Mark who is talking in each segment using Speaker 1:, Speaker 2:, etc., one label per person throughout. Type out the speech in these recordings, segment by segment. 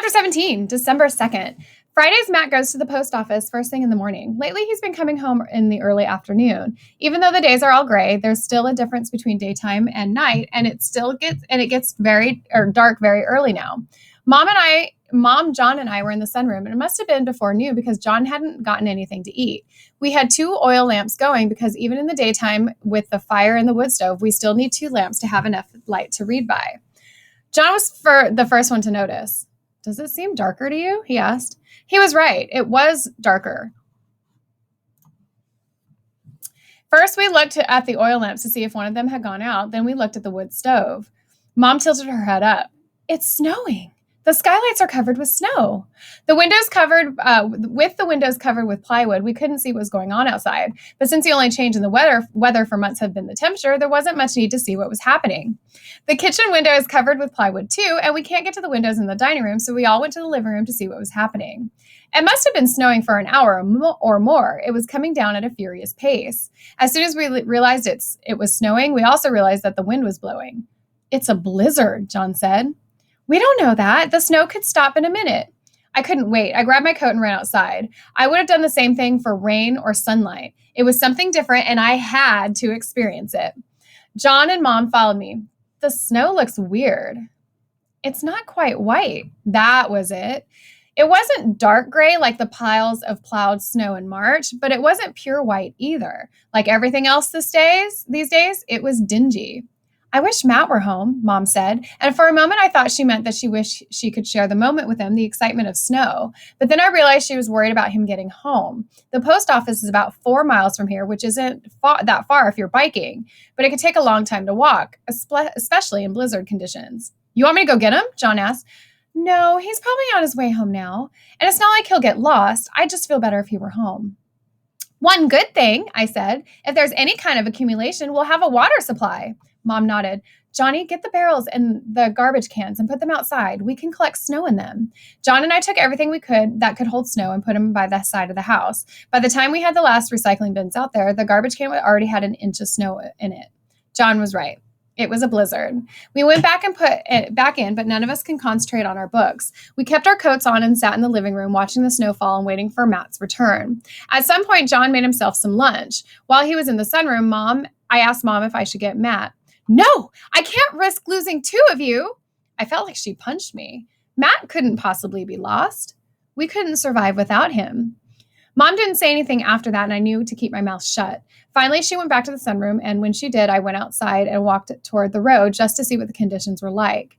Speaker 1: Chapter 17, December 2nd. Fridays, Matt goes to the post office first thing in the morning. Lately, he's been coming home in the early afternoon. Even though the days are all gray, there's still a difference between daytime and night, and it gets very dark very early now. Mom, John, and I were in the sunroom, and it must have been before noon because John hadn't gotten anything to eat. We had 2 oil lamps going because even in the daytime with the fire in the wood stove, we still need 2 lamps to have enough light to read by. John was the first one to notice. Does it seem darker to you? He asked. He was right. It was darker. First, we looked at the oil lamps to see if one of them had gone out. Then we looked at the wood stove. Mom tilted her head up. It's snowing. The skylights are covered with snow. The windows covered with plywood, we couldn't see what was going on outside. But since the only change in the weather for months had been the temperature, there wasn't much need to see what was happening. The kitchen window is covered with plywood too, and we can't get to the windows in the dining room, so we all went to the living room to see what was happening. It must have been snowing for an hour or more. It was coming down at a furious pace. As soon as we realized it was snowing, we also realized that the wind was blowing. It's a blizzard, John said. We don't know that. The snow could stop in a minute. I couldn't wait. I grabbed my coat and ran outside. I would have done the same thing for rain or sunlight. It was something different, and I had to experience it. John and Mom followed me. The snow looks weird. It's not quite white. That was it. It wasn't dark gray like the piles of plowed snow in March, but it wasn't pure white either. Like everything else these days, it was dingy. I wish Matt were home, Mom said, and for a moment I thought she meant that she wished she could share the moment with him, the excitement of snow. But then I realized she was worried about him getting home. The post office is about 4 miles from here, which isn't that far if you're biking, but it could take a long time to walk, especially in blizzard conditions. You want me to go get him? John asked. No, he's probably on his way home now, and it's not like he'll get lost. I'd just feel better if he were home. One good thing, I said, if there's any kind of accumulation, we'll have a water supply. Mom nodded. Johnny, get the barrels and the garbage cans and put them outside. We can collect snow in them. John and I took everything we could that could hold snow and put them by the side of the house. By the time we had the last recycling bins out there, the garbage can already had an inch of snow in it. John was right. It was a blizzard. We went back and put it back in, but none of us can concentrate on our books. We kept our coats on and sat in the living room watching the snowfall and waiting for Matt's return. At some point, John made himself some lunch. While he was in the sunroom, I asked Mom if I should get Matt. No, I can't risk losing 2 of you. I felt like she punched me. Matt couldn't possibly be lost. We couldn't survive without him. Mom didn't say anything after that, and I knew to keep my mouth shut. Finally, she went back to the sunroom, and when she did, I went outside and walked toward the road just to see what the conditions were like.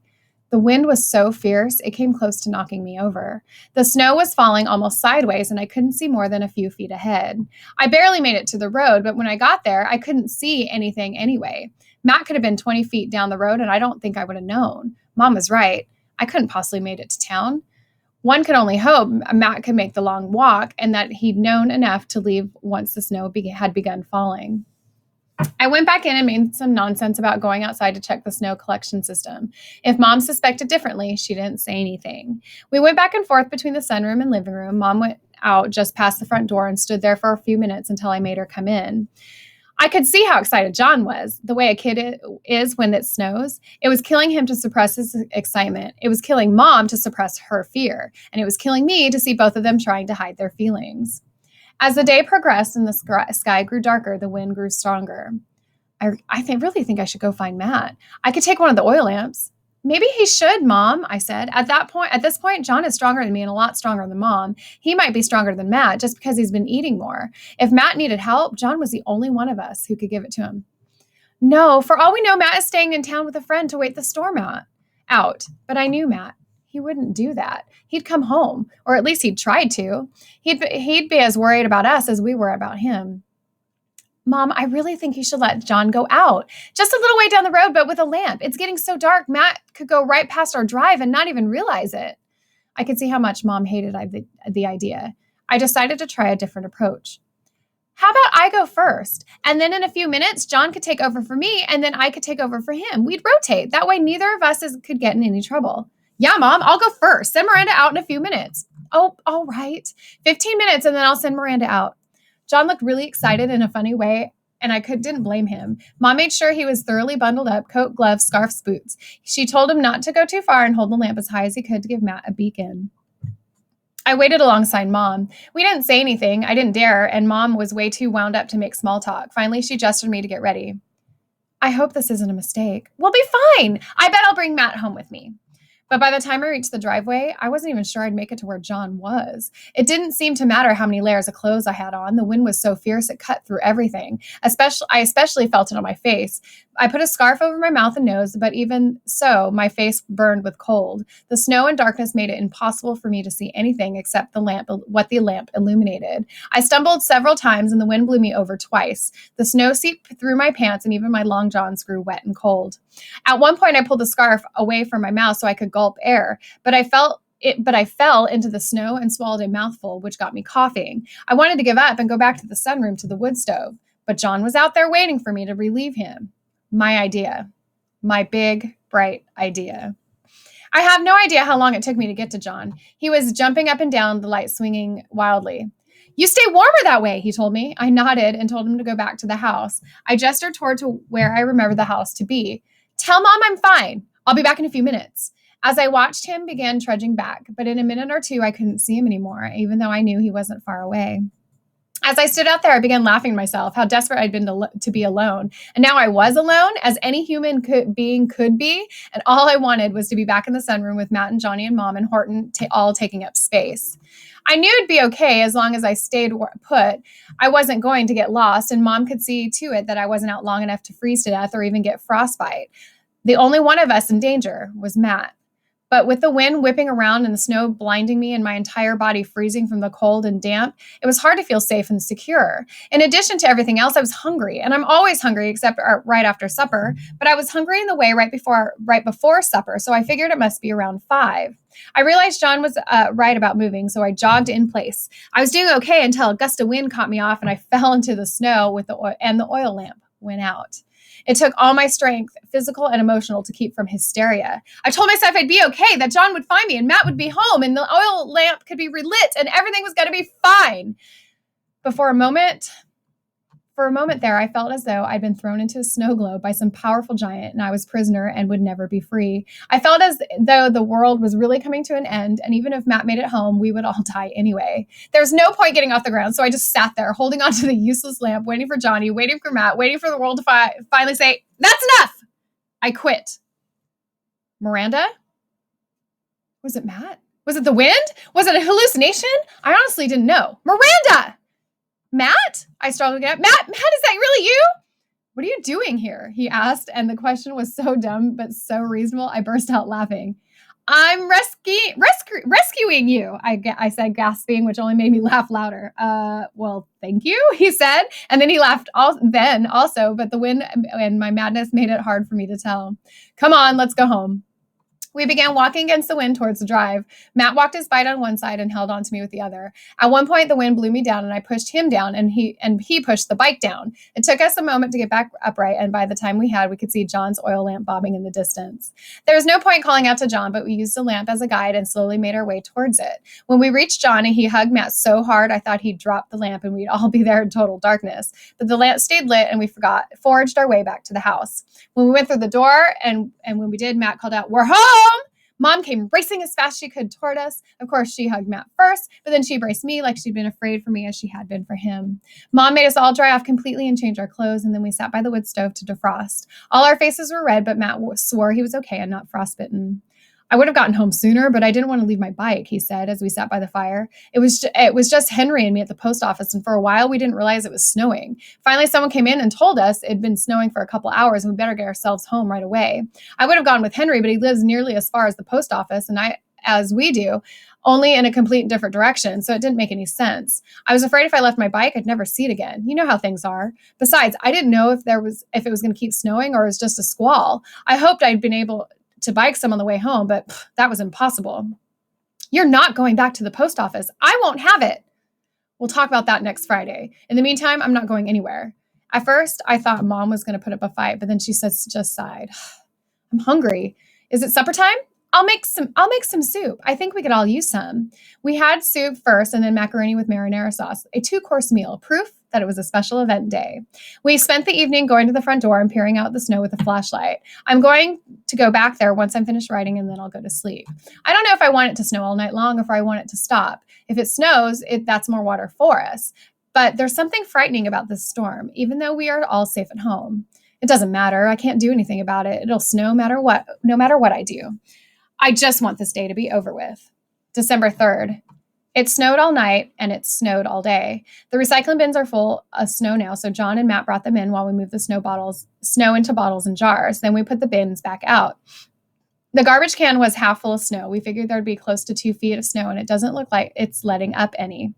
Speaker 1: The wind was so fierce, it came close to knocking me over. The snow was falling almost sideways, and I couldn't see more than a few feet ahead. I barely made it to the road, but when I got there, I couldn't see anything anyway. Matt could have been 20 feet down the road, and I don't think I would have known. Mom was right. I couldn't possibly made it to town. One could only hope Matt could make the long walk and that he'd known enough to leave once the snow had begun falling. I went back in and made some nonsense about going outside to check the snow collection system. If Mom suspected differently, she didn't say anything. We went back and forth between the sunroom and living room. Mom went out just past the front door and stood there for a few minutes until I made her come in. I could see how excited John was, the way a kid is when it snows. It was killing him to suppress his excitement. It was killing Mom to suppress her fear. And it was killing me to see both of them trying to hide their feelings. As the day progressed and the sky grew darker, the wind grew stronger. I really think I should go find Matt. I could take one of the oil lamps. Maybe he should, Mom, I said. At this point, John is stronger than me and a lot stronger than Mom. He might be stronger than Matt just because he's been eating more. If Matt needed help, John was the only one of us who could give it to him. No, for all we know, Matt is staying in town with a friend to wait the storm out. But I knew Matt. He wouldn't do that. He'd come home, or at least he'd tried to. He'd be as worried about us as we were about him. Mom, I really think you should let John go out. Just a little way down the road, but with a lamp. It's getting so dark, Matt could go right past our drive and not even realize it. I could see how much Mom hated the idea. I decided to try a different approach. How about I go first? And then in a few minutes, John could take over for me, and then I could take over for him. We'd rotate. That way, neither of us could get in any trouble. Yeah, Mom, I'll go first. Send Miranda out in a few minutes. Oh, all right. 15 minutes, and then I'll send Miranda out. John looked really excited in a funny way and didn't blame him. Mom made sure he was thoroughly bundled up, coat, gloves, scarves, boots. She told him not to go too far and hold the lamp as high as he could to give Matt a beacon. I waited alongside Mom. We didn't say anything. I didn't dare, and Mom was way too wound up to make small talk. Finally, she gestured me to get ready. I hope this isn't a mistake. We'll be fine. I bet I'll bring Matt home with me. But by the time I reached the driveway, I wasn't even sure I'd make it to where John was. It didn't seem to matter how many layers of clothes I had on. The wind was so fierce it cut through everything. I especially felt it on my face. I put a scarf over my mouth and nose, but even so, my face burned with cold. The snow and darkness made it impossible for me to see anything except what the lamp illuminated. I stumbled several times and the wind blew me over twice. The snow seeped through my pants and even my long johns grew wet and cold. At one point, I pulled the scarf away from my mouth so I could gulp air, but I fell into the snow and swallowed a mouthful, which got me coughing. I wanted to give up and go back to the sunroom to the wood stove, but John was out there waiting for me to relieve him. My idea. My big, bright idea. I have no idea how long it took me to get to John. He was jumping up and down, the light swinging wildly. You stay warmer that way, he told me. I nodded and told him to go back to the house. I gestured toward to where I remember the house to be. Tell Mom I'm fine. I'll be back in a few minutes. As I watched him begin trudging back, but in a minute or two, I couldn't see him anymore, even though I knew he wasn't far away. As I stood out there, I began laughing to myself, how desperate I'd been to be alone. And now I was alone, as any human could be. And all I wanted was to be back in the sunroom with Matt and Johnny and Mom and Horton all taking up space. I knew it'd be okay as long as I stayed put. I wasn't going to get lost, and Mom could see to it that I wasn't out long enough to freeze to death or even get frostbite. The only one of us in danger was Matt. But with the wind whipping around and the snow blinding me and my entire body freezing from the cold and damp, it was hard to feel safe and secure. In addition to everything else, I was hungry, and I'm always hungry except right after supper, but I was hungry in the way right before supper, so I figured it must be around 5. I realized John was right about moving, so I jogged in place. I was doing okay until a gust of wind caught me off and I fell into the snow and the oil lamp went out. It took all my strength, physical and emotional, to keep from hysteria. I told myself I'd be okay, that John would find me and Matt would be home and the oil lamp could be relit and everything was going to be fine. But for a moment there, I felt as though I'd been thrown into a snow globe by some powerful giant and I was prisoner and would never be free. I felt as though the world was really coming to an end, and even if Matt made it home, we would all die anyway. There was no point getting off the ground, so I just sat there holding onto the useless lamp, waiting for Johnny, waiting for Matt, waiting for the world to finally say, that's enough! I quit. Miranda? Was it Matt? Was it the wind? Was it a hallucination? I honestly didn't know. Miranda! Matt? I struggled to get up. Matt, is that really you? What are you doing here? He asked, and the question was so dumb but so reasonable, I burst out laughing. I'm rescuing you, I said, gasping, which only made me laugh louder. Well, thank you, he said. And then he laughed also, but the wind and my madness made it hard for me to tell. Come on, let's go home. We began walking against the wind towards the drive. Matt walked his bike on one side and held on to me with the other. At one point, the wind blew me down and I pushed him down and he pushed the bike down. It took us a moment to get back upright, and by the time we could see John's oil lamp bobbing in the distance. There was no point calling out to John, but we used the lamp as a guide and slowly made our way towards it. When we reached John, he hugged Matt so hard I thought he'd drop the lamp and we'd all be there in total darkness. But the lamp stayed lit and we forged our way back to the house. When we went through the door and when we did, Matt called out, "We're home!" Mom came racing as fast as she could toward us. Of course, she hugged Matt first, but then she embraced me like she'd been afraid for me as she had been for him. Mom made us all dry off completely and change our clothes, and then we sat by the wood stove to defrost. All our faces were red, but Matt swore he was okay and not frostbitten. I would have gotten home sooner, but I didn't want to leave my bike, he said as we sat by the fire. It was just Henry and me at the post office, and for a while we didn't realize it was snowing. Finally, someone came in and told us it'd been snowing for a couple hours and we better get ourselves home right away. I would have gone with Henry, but he lives nearly as far as the post office as we do, only in a complete different direction, so it didn't make any sense. I was afraid if I left my bike, I'd never see it again. You know how things are. Besides, I didn't know if it was going to keep snowing or it was just a squall. I hoped I'd been able to bike some on the way home, but that was impossible. You're not going back to the post office. I won't have it. We'll talk about that next Friday. In the meantime, I'm not going anywhere. At first, I thought Mom was going to put up a fight, but then she just sighed. I'm hungry. Is it supper time? I'll make some soup. I think we could all use some. We had soup first and then macaroni with marinara sauce, a 2-course meal. Proof that it was a special event day. We spent the evening going to the front door and peering out the snow with a flashlight. I'm going to go back there once I'm finished writing, and then I'll go to sleep. I don't know if I want it to snow all night long or if I want it to stop. If it snows, that's more water for us. But there's something frightening about this storm, even though we are all safe at home. It doesn't matter. I can't do anything about it. It'll snow no matter what I do. I just want this day to be over with. December 3rd. It snowed all night and it snowed all day. The recycling bins are full of snow now, so John and Matt brought them in while we moved the snow into bottles and jars. Then we put the bins back out. The garbage can was half full of snow. We figured there'd be close to 2 feet of snow, and it doesn't look like it's letting up any.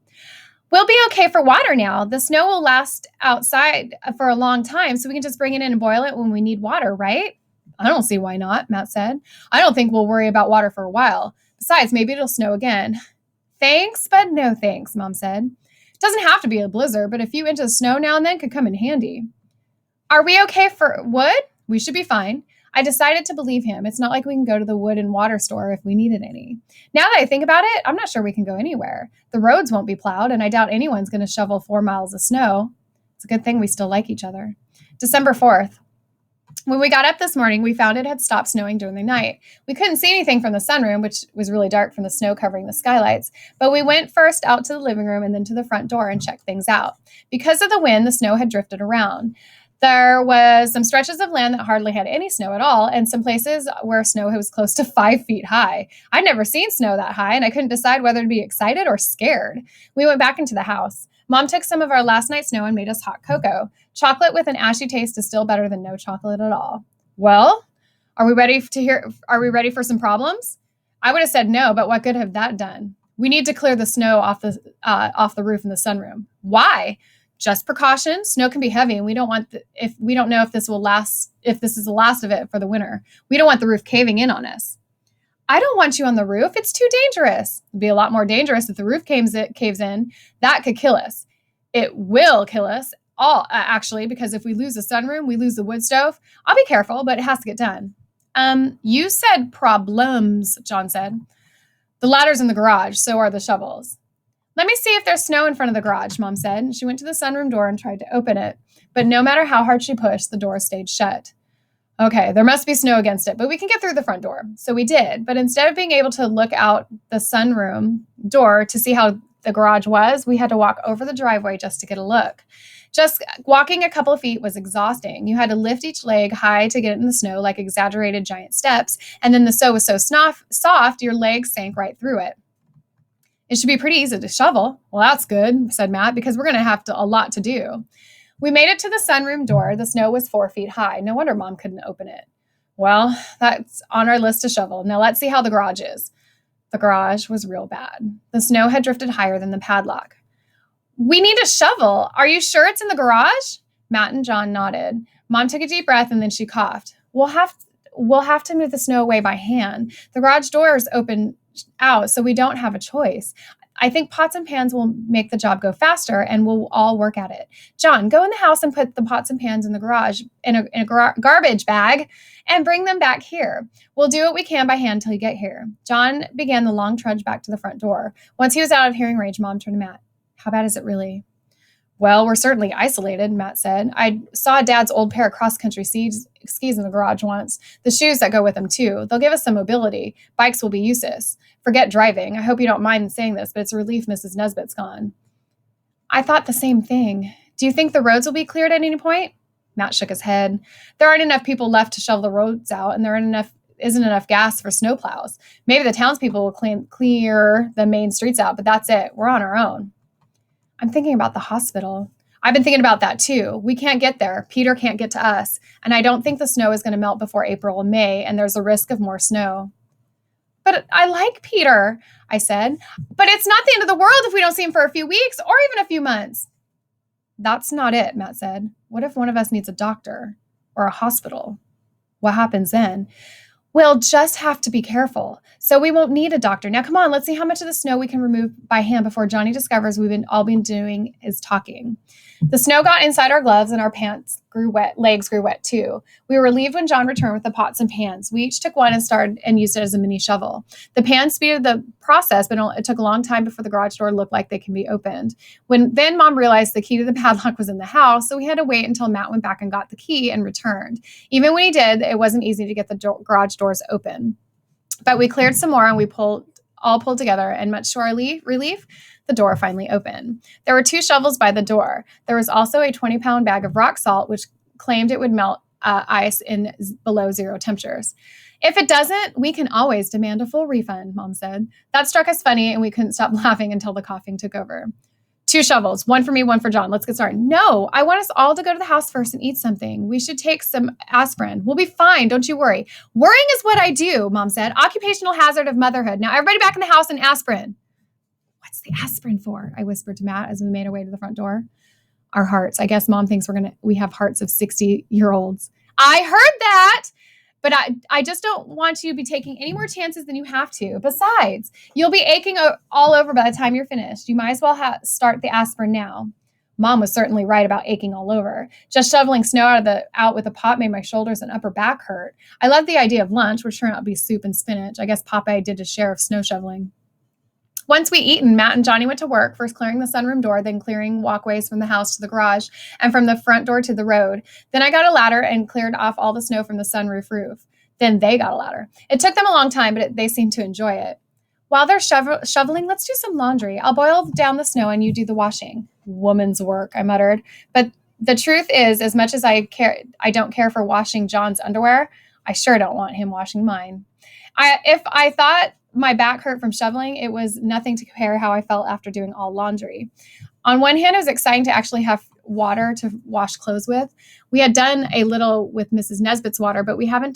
Speaker 1: We'll be okay for water now. The snow will last outside for a long time, so we can just bring it in and boil it when we need water, right? I don't see why not, Matt said. I don't think we'll worry about water for a while. Besides, maybe it'll snow again. Thanks, but no thanks, Mom said. It doesn't have to be a blizzard, but a few inches of snow now and then could come in handy. Are we okay for wood? We should be fine. I decided to believe him. It's not like we can go to the wood and water store if we needed any. Now that I think about it, I'm not sure we can go anywhere. The roads won't be plowed, and I doubt anyone's going to shovel 4 miles of snow. It's a good thing we still like each other. December 4th. When we got up this morning, we found it had stopped snowing during the night. We couldn't see anything from the sunroom, which was really dark from the snow covering the skylights, but we went first out to the living room and then to the front door and checked things out. Because of the wind, the snow had drifted around. There was some stretches of land that hardly had any snow at all, and some places where snow was close to 5 feet high. I'd never seen snow that high, and I couldn't decide whether to be excited or scared. We went back into the house. Mom took some of our last night's snow and made us hot cocoa. Chocolate with an ashy taste is still better than no chocolate at all. Well, are we ready for some problems? I would have said no, but what good have that done? We need to clear the snow off the roof in the sunroom. Why? Just precaution. Snow can be heavy, and we don't know if this is the last of it for the winter. We don't want the roof caving in on us. I don't want you on the roof. It's too dangerous. It'd be a lot more dangerous if the roof caves in. That could kill us. It will kill us all, actually, because if we lose the sunroom, we lose the wood stove. I'll be careful, but it has to get done. You said problems, John said. The ladder's in the garage, so are the shovels. Let me see if there's snow in front of the garage, Mom said. She went to the sunroom door and tried to open it, but no matter how hard she pushed, the door stayed shut. Okay, there must be snow against it, but we can get through the front door. So we did, but instead of being able to look out the sunroom door to see how the garage was, we had to walk over the driveway just to get a look. Just walking a couple of feet was exhausting. You had to lift each leg high to get in the snow like exaggerated giant steps, and then the snow was so soft, your legs sank right through it. It should be pretty easy to shovel. Well, that's good, said Matt, because we're going to have a lot to do. We made it to the sunroom door. The snow was 4 feet high. No wonder Mom couldn't open it. Well, that's on our list to shovel. Now let's see how the garage is. The garage was real bad. The snow had drifted higher than the padlock. We need a shovel. Are you sure it's in the garage? Matt and John nodded. Mom took a deep breath and then she coughed. We'll have to move the snow away by hand. The garage door is open out, so we don't have a choice. I think pots and pans will make the job go faster, and we'll all work at it. John, go in the house and put the pots and pans in the garage in a garbage bag and bring them back here. We'll do what we can by hand till you get here. John began the long trudge back to the front door. Once he was out of hearing range, Mom turned to Matt. How bad is it really? Well, we're certainly isolated, Matt said. I saw Dad's old pair of cross-country skis in the garage once. The shoes that go with them, too. They'll give us some mobility. Bikes will be useless. Forget driving. I hope you don't mind saying this, but it's a relief Mrs. Nesbitt's gone. I thought the same thing. Do you think the roads will be cleared at any point? Matt shook his head. There aren't enough people left to shovel the roads out, and there isn't enough gas for snowplows. Maybe the townspeople will clear the main streets out, but that's it. We're on our own. I'm thinking about the hospital. I've been thinking about that too. We can't get there. Peter can't get to us. And I don't think the snow is going to melt before April and May, and there's a risk of more snow. But I like Peter, I said. But it's not the end of the world if we don't see him for a few weeks or even a few months. That's not it, Matt said. What if one of us needs a doctor or a hospital? What happens then? We'll just have to be careful. So we won't need a doctor. Now, come on, let's see how much of the snow we can remove by hand before Johnny discovers we've all been doing is talking. The snow got inside our gloves and our pants legs grew wet too. We were relieved when John returned with the pots and pans. We each took one and started and used it as a mini shovel. The pans speeded the process, but it took a long time before the garage door looked like they can be opened. Then Mom realized the key to the padlock was in the house, so we had to wait until Matt went back and got the key and returned. Even when he did, it wasn't easy to get the garage doors open. But we cleared some more and we pulled together, and much to our relief, the door finally opened. There were 2 shovels by the door. There was also a 20-pound bag of rock salt, which claimed it would melt ice in below 0 temperatures. If it doesn't, we can always demand a full refund, Mom said. That struck us funny, and we couldn't stop laughing until the coughing took over. 2 shovels, 1 for me, 1 for John. Let's get started. No, I want us all to go to the house first and eat something. We should take some aspirin. We'll be fine. Don't you worry. Worrying is what I do, Mom said. Occupational hazard of motherhood. Now everybody back in the house and aspirin. What's the aspirin for? I whispered to Matt as we made our way to the front door. Our hearts. I guess Mom thinks we have hearts of 60-year-olds. I heard that. But I just don't want you to be taking any more chances than you have to. Besides, you'll be aching all over by the time you're finished. You might as well start the aspirin now. Mom was certainly right about aching all over. Just shoveling snow out with a pot made my shoulders and upper back hurt. I loved the idea of lunch, which turned out to be soup and spinach. I guess Popeye did his share of snow shoveling. Once we eaten, Matt and Johnny went to work, first clearing the sunroom door, then clearing walkways from the house to the garage and from the front door to the road. Then I got a ladder and cleared off all the snow from the sunroof roof. Then they got a ladder. It took them a long time, but they seemed to enjoy it. While they're shoveling, let's do some laundry. I'll boil down the snow and you do the washing. Woman's work, I muttered. But the truth is, as much as I don't care for washing John's underwear, I sure don't want him washing mine. If I thought my back hurt from shoveling, it was nothing to compare how I felt after doing all laundry. On one hand, it was exciting to actually have water to wash clothes with. We had done a little with Mrs. Nesbitt's water, but we haven't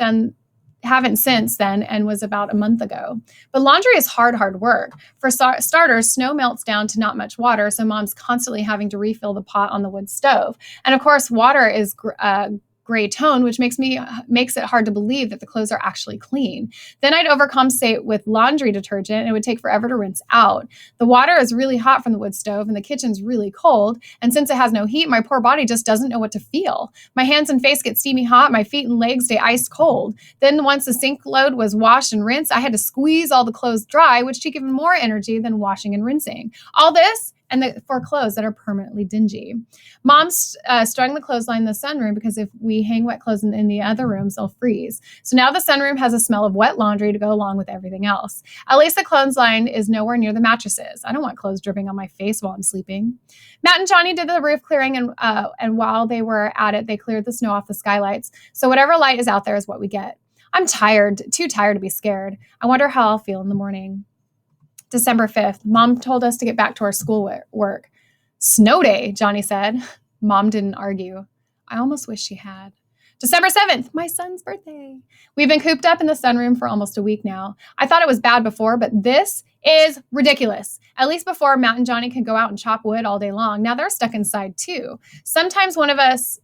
Speaker 1: since then, and was about a month ago. But laundry is hard work. For starters, snow melts down to not much water, so Mom's constantly having to refill the pot on the wood stove. And of course, water is gray tone, which makes it hard to believe that the clothes are actually clean. Then I'd overcompensate with laundry detergent, and it would take forever to rinse out. The water is really hot from the wood stove, and the kitchen's really cold. And since it has no heat, my poor body just doesn't know what to feel. My hands and face get steamy hot. My feet and legs stay ice cold. Then once the sink load was washed and rinsed, I had to squeeze all the clothes dry, which took even more energy than washing and rinsing. All this for clothes that are permanently dingy. Mom's strung the clothesline in the sunroom because if we hang wet clothes in the other rooms, they'll freeze. So now the sunroom has a smell of wet laundry to go along with everything else. At least the clothesline is nowhere near the mattresses. I don't want clothes dripping on my face while I'm sleeping. Matt and Johnny did the roof clearing, and while they were at it, they cleared the snow off the skylights. So whatever light is out there is what we get. I'm too tired to be scared. I wonder how I'll feel in the morning. December 5th, Mom told us to get back to our schoolwork. Snow day, Johnny said. Mom didn't argue. I almost wish she had. December 7th, my son's birthday. We've been cooped up in the sunroom for almost a week now. I thought it was bad before, but this is ridiculous. At least before, Matt and Johnny could go out and chop wood all day long. Now they're stuck inside too. Sometimes one of us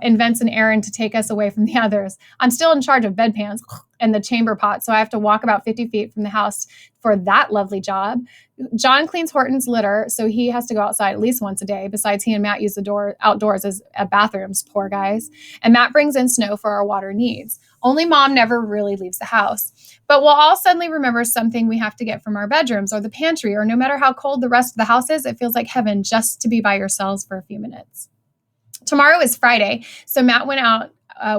Speaker 1: invents an errand to take us away from the others. I'm still in charge of bedpans and the chamber pot, so I have to walk about 50 feet from the house for that lovely job. John cleans Horton's litter, so he has to go outside at least once a day. Besides, he and Matt use the outdoors as bathrooms, poor guys. And Matt brings in snow for our water needs. Only Mom never really leaves the house. But we'll all suddenly remember something we have to get from our bedrooms or the pantry, or no matter how cold the rest of the house is, it feels like heaven just to be by yourselves for a few minutes. Tomorrow is Friday, so Matt went out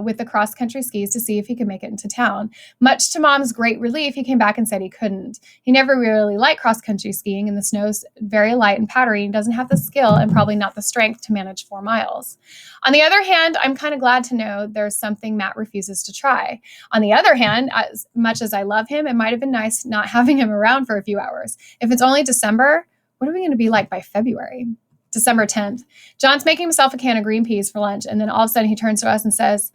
Speaker 1: with the cross-country skis to see if he could make it into town. Much to Mom's great relief, he came back and said he couldn't. He never really liked cross-country skiing, and the snow's very light and powdery and doesn't have the skill and probably not the strength to manage 4 miles. On the other hand, I'm kind of glad to know there's something Matt refuses to try. On the other hand, as much as I love him, it might have been nice not having him around for a few hours. If it's only December, what are we going to be like by February? December 10th. John's making himself a can of green peas for lunch, and then all of a sudden he turns to us and says,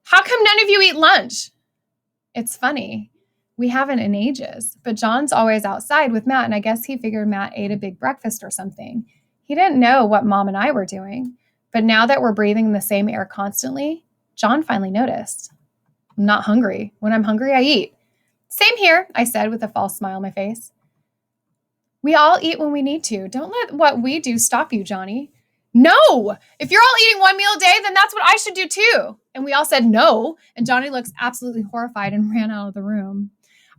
Speaker 1: "How come none of you eat lunch?" It's funny. We haven't in ages, but John's always outside with Matt, and I guess he figured Matt ate a big breakfast or something. He didn't know what Mom and I were doing, but now that we're breathing the same air constantly, John finally noticed. I'm not hungry. When I'm hungry, I eat. Same here, I said with a false smile on my face. We all eat when we need to. Don't let what we do stop you, Johnny. No, if you're all eating one meal a day, then that's what I should do too. And we all said no. And Johnny looks absolutely horrified and ran out of the room.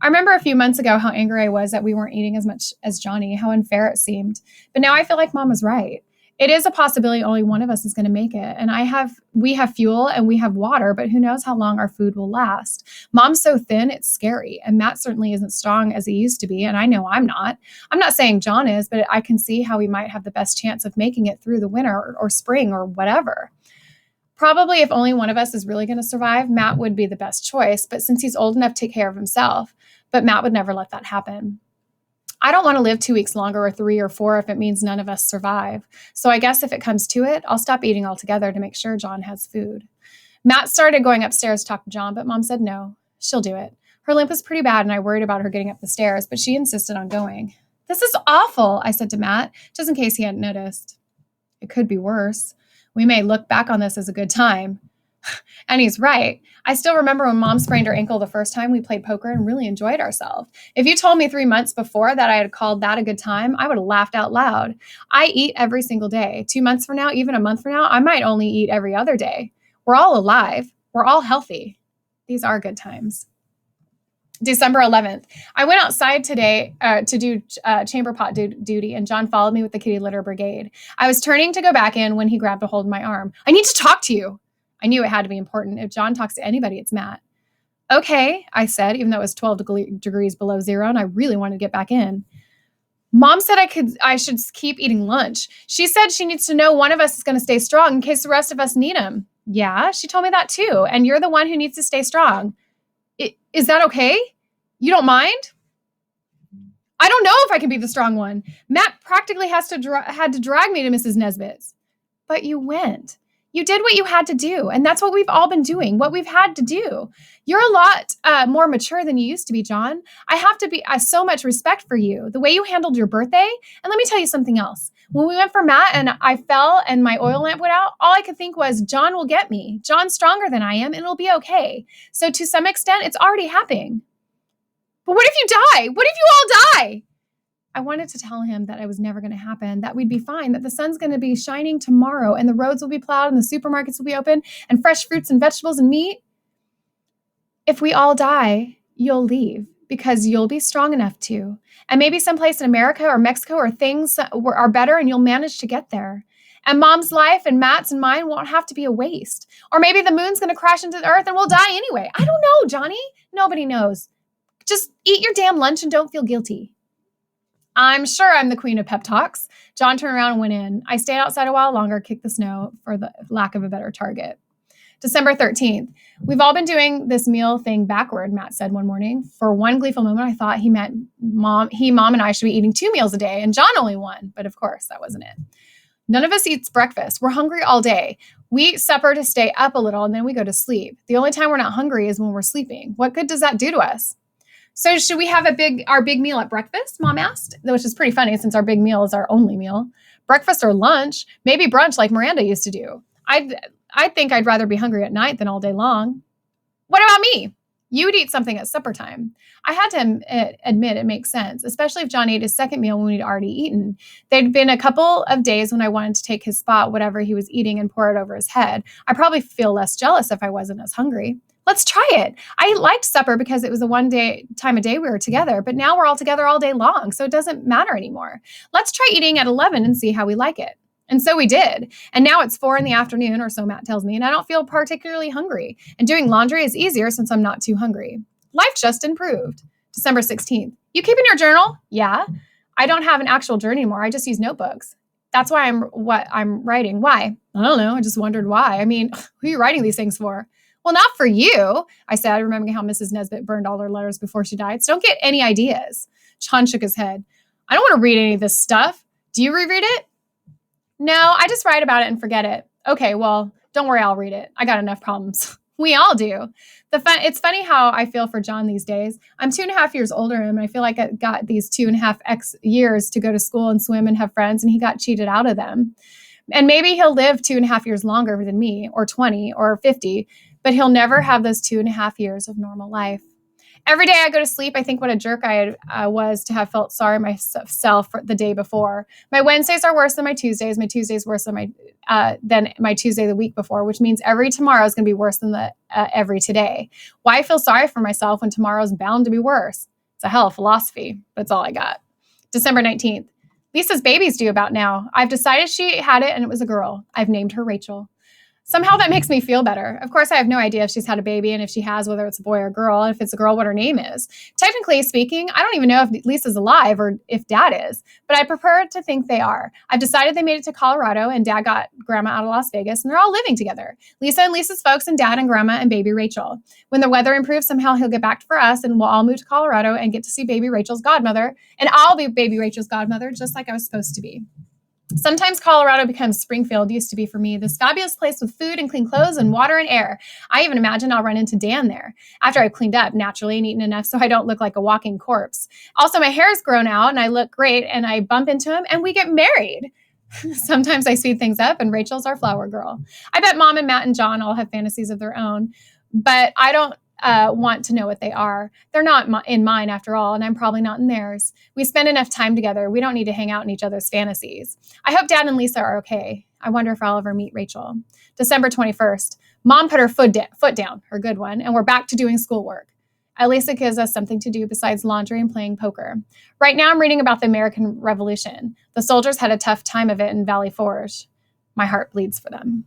Speaker 1: I remember a few months ago how angry I was that we weren't eating as much as Johnny, how unfair it seemed. But now I feel like Mom was right. It is a possibility only one of us is going to make it. And we have fuel and we have water, but who knows how long our food will last. Mom's so thin, it's scary. And Matt certainly isn't strong as he used to be. And I know I'm not. I'm not saying John is, but I can see how we might have the best chance of making it through the winter or spring or whatever. Probably if only one of us is really going to survive, Matt would be the best choice. But since he's old enough to take care of himself, but Matt would never let that happen. I don't want to live 2 weeks longer or 3 or 4 if it means none of us survive. So I guess if it comes to it, I'll stop eating altogether to make sure John has food. Matt started going upstairs to talk to John, but Mom said no, she'll do it. Her limp was pretty bad and I worried about her getting up the stairs, but she insisted on going. This is awful, I said to Matt, just in case he hadn't noticed. It could be worse. We may look back on this as a good time. And he's right. I still remember when Mom sprained her ankle the first time we played poker and really enjoyed ourselves. If you told me 3 months before that I had called that a good time, I would have laughed out loud. I eat every single day. 2 months from now, even a month from now, I might only eat every other day. We're all alive. We're all healthy. These are good times. December 11th. I went outside today to do chamber pot duty, and John followed me with the kitty litter brigade. I was turning to go back in when he grabbed a hold of my arm. I need to talk to you. I knew it had to be important. If John talks to anybody, it's Matt. Okay, I said, even though it was 12 degrees below zero and I really wanted to get back in. Mom said I should keep eating lunch. She said she needs to know one of us is going to stay strong in case the rest of us need him. Yeah, she told me that too. And you're the one who needs to stay strong. Is that okay? You don't mind? I don't know if I can be the strong one. Matt practically had to drag me to Mrs. Nesbitt's. But you went. You did what you had to do, and that's what we've all been doing, what we've had to do. You're a lot more mature than you used to be, John. I have to be so much respect for you, the way you handled your birthday. And let me tell you something else. When we went for Matt and I fell and my oil lamp went out, all I could think was, John will get me. John's stronger than I am, and it'll be okay. So to some extent, it's already happening. But what if you die? What if you all die? I wanted to tell him that it was never going to happen, that we'd be fine, that the sun's going to be shining tomorrow and the roads will be plowed and the supermarkets will be open and fresh fruits and vegetables and meat. If we all die, you'll leave because you'll be strong enough to. And maybe someplace in America or Mexico or things are better and you'll manage to get there. And Mom's life and Matt's and mine won't have to be a waste. Or maybe the moon's going to crash into the earth and we'll die anyway. I don't know, Johnny. Nobody knows. Just eat your damn lunch and don't feel guilty. I'm sure I'm the queen of pep talks. John turned around and went in. I stayed outside a while longer, kicked the snow for the lack of a better target. December 13th. We've all been doing this meal thing backward, Matt said one morning. For one gleeful moment, I thought he meant Mom and I should be eating 2 meals a day, and John only one. But of course, that wasn't it. None of us eats breakfast. We're hungry all day. We eat supper to stay up a little, and then we go to sleep. The only time we're not hungry is when we're sleeping. What good does that do to us? So should we have our big meal at breakfast? Mom asked, which is pretty funny since our big meal is our only meal. Breakfast or lunch, maybe brunch like Miranda used to do. I think I'd rather be hungry at night than all day long. What about me? You would eat something at supper time. I had to admit it makes sense, especially if John ate his second meal when we'd already eaten. There'd been a couple of days when I wanted to take his spot, whatever he was eating, and pour it over his head. I'd probably feel less jealous if I wasn't as hungry. Let's try it. I liked supper because it was the one time a day we were together, but now we're all together all day long, so it doesn't matter anymore. Let's try eating at 11 and see how we like it. And so we did. And now it's 4 p.m, or so Matt tells me, and I don't feel particularly hungry. And doing laundry is easier since I'm not too hungry. Life just improved. December 16th. You keeping your journal? Yeah. I don't have an actual journal anymore. I just use notebooks. That's why I'm writing. Why? I don't know. I just wondered why. I mean, who are you writing these things for? Well, not for you, I said, remembering how Mrs. Nesbitt burned all her letters before she died. So don't get any ideas. John shook his head. I don't want to read any of this stuff. Do you reread it? No, I just write about it and forget it. Okay, well, don't worry, I'll read it. I got enough problems. We all do. It's funny how I feel for John these days. I'm 2.5 years older than him, and I feel like I got these 2.5 years to go to school and swim and have friends, and he got cheated out of them. And maybe he'll live 2.5 years longer than me, or 20, or 50, but he'll never have those 2.5 years of normal life. Every day I go to sleep, I think what a jerk I was to have felt sorry myself for the day before. My Wednesdays are worse than my Tuesdays. My Tuesdays worse than my Tuesday the week before, which means every tomorrow is going to be worse than the every today. Why feel sorry for myself when tomorrow is bound to be worse? It's a hell of philosophy. That's all I got. December 19th. Lisa's baby's due about now. I've decided she had it and it was a girl. I've named her Rachel. Somehow that makes me feel better. Of course, I have no idea if she's had a baby and if she has, whether it's a boy or a girl. And if it's a girl, what her name is. Technically speaking, I don't even know if Lisa's alive or if Dad is, but I prefer to think they are. I've decided they made it to Colorado and Dad got Grandma out of Las Vegas and they're all living together. Lisa and Lisa's folks and Dad and Grandma and baby Rachel. When the weather improves, somehow he'll get back for us and we'll all move to Colorado and get to see baby Rachel's godmother. And I'll be baby Rachel's godmother just like I was supposed to be. Sometimes Colorado becomes Springfield used to be for me, this fabulous place with food and clean clothes and water and air. I even imagine I'll run into Dan there after I've cleaned up naturally and eaten enough so I don't look like a walking corpse. Also, my hair's grown out and I look great and I bump into him and we get married. Sometimes I speed things up and Rachel's our flower girl. I bet Mom and Matt and John all have fantasies of their own, but I don't want to know what they are. They're not in mine after all, and I'm probably not in theirs. We spend enough time together. We don't need to hang out in each other's fantasies. I hope Dad and Lisa are okay. I wonder if I'll ever meet Rachel. December 21st. Mom put her foot down, her good one, and we're back to doing schoolwork. At least it gives us something to do besides laundry and playing poker. Right now I'm reading about the American Revolution. The soldiers had a tough time of it in Valley Forge. My heart bleeds for them.